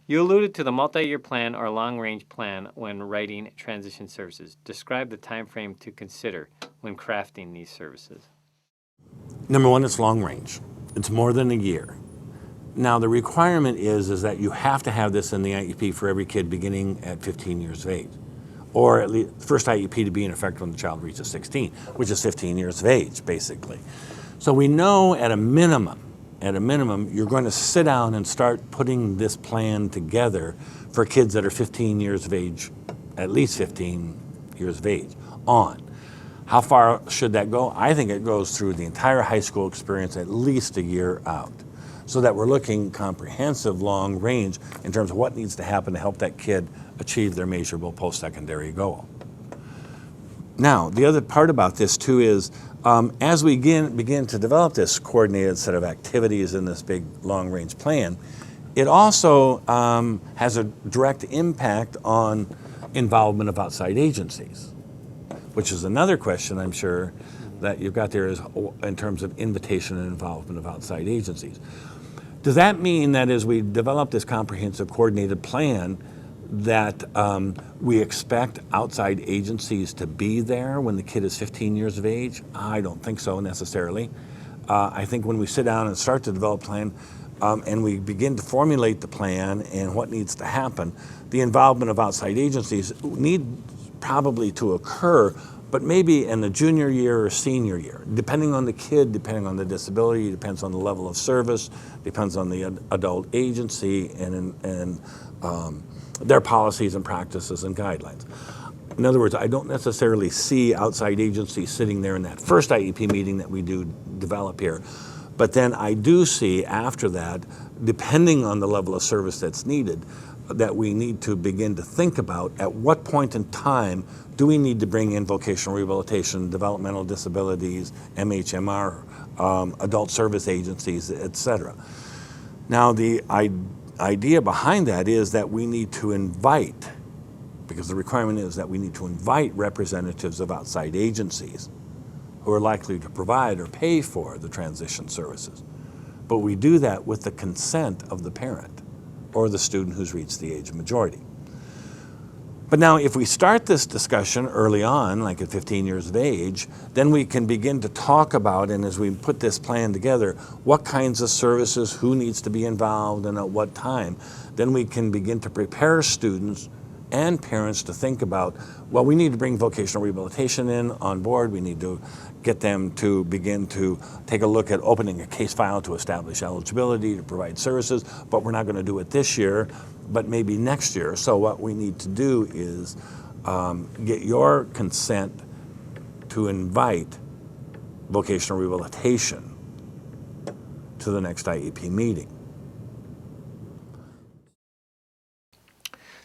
You alluded to the multi-year plan or long-range plan when writing transition services. Describe the time frame to consider when crafting these services. Number one, it's long range. It's more than a year. Now, the requirement is that you have to have this in the IEP for every kid beginning at 15 years of age, or at least first IEP to be in effect when the child reaches 16, which is 15 years of age, basically. So we know at a minimum, you're going to sit down and start putting this plan together for kids that are 15 years of age, at least 15 years of age on. How far should that go? I think it goes through the entire high school experience at least a year out, so that we're looking comprehensive long range in terms of what needs to happen to help that kid achieve their measurable post-secondary goal. Now, the other part about this too is as we begin to develop this coordinated set of activities in this big long-range plan, it also has a direct impact on involvement of outside agencies, which is another question I'm sure that you've got there is in terms of invitation and involvement of outside agencies. Does that mean that as we develop this comprehensive coordinated plan that we expect outside agencies to be there when the kid is 15 years of age? I don't think so necessarily. I think when we sit down and start to develop a plan and we begin to formulate the plan and what needs to happen, the involvement of outside agencies need probably to occur, but maybe in the junior year or senior year, depending on the kid, depending on the disability, depends on the level of service, depends on the adult agency and their policies and practices and guidelines. In other words, I don't necessarily see outside agencies sitting there in that first IEP meeting that we do develop here, but then I do see after that, depending on the level of service that's needed, that we need to begin to think about at what point in time do we need to bring in vocational rehabilitation, developmental disabilities, MHMR, adult service agencies, et cetera. Now, the idea behind that is that we need to invite, because the requirement is that we need to invite representatives of outside agencies who are likely to provide or pay for the transition services. But we do that with the consent of the parent or the student who's reached the age of majority. But now if we start this discussion early on, like at 15 years of age, then we can begin to talk about, and as we put this plan together, what kinds of services, who needs to be involved, and at what time. Then we can begin to prepare students and parents to think about, well, we need to bring vocational rehabilitation in on board. We need to get them to begin to take a look at opening a case file to establish eligibility to provide services, but we're not going to do it this year, but maybe next year. So what we need to do is get your consent to invite vocational rehabilitation to the next IEP meeting.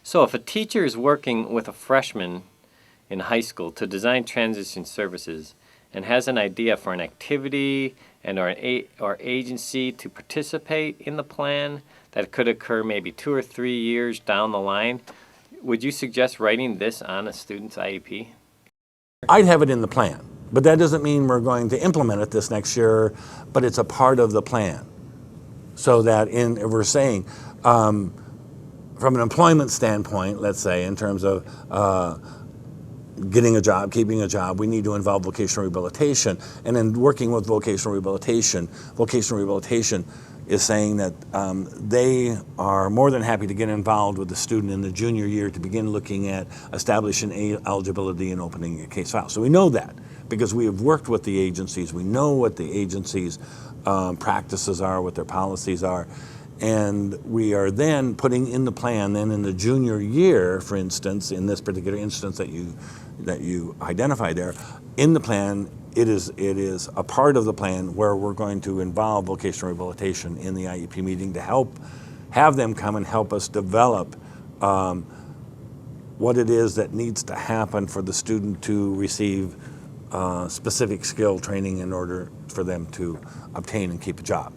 So if a teacher is working with a freshman in high school to design transition services and has an idea for an activity and or agency to participate in the plan that could occur maybe 2 or 3 years down the line, would you suggest writing this on a student's IEP? I'd have it in the plan, but that doesn't mean we're going to implement it this next year, but it's a part of the plan. So that we're saying, from an employment standpoint, let's say, in terms of getting a job, keeping a job, we need to involve vocational rehabilitation. And in working with vocational rehabilitation is saying that they are more than happy to get involved with the student in the junior year to begin looking at establishing eligibility and opening a case file. So we know that because we have worked with the agencies. We know what the agencies' practices are, what their policies are. And we are then putting in the plan, then in the junior year, for instance, in this particular instance that you identify there, in the plan, it is a part of the plan where we're going to involve vocational rehabilitation in the IEP meeting to have them come and help us develop what it is that needs to happen for the student to receive specific skill training in order for them to obtain and keep a job.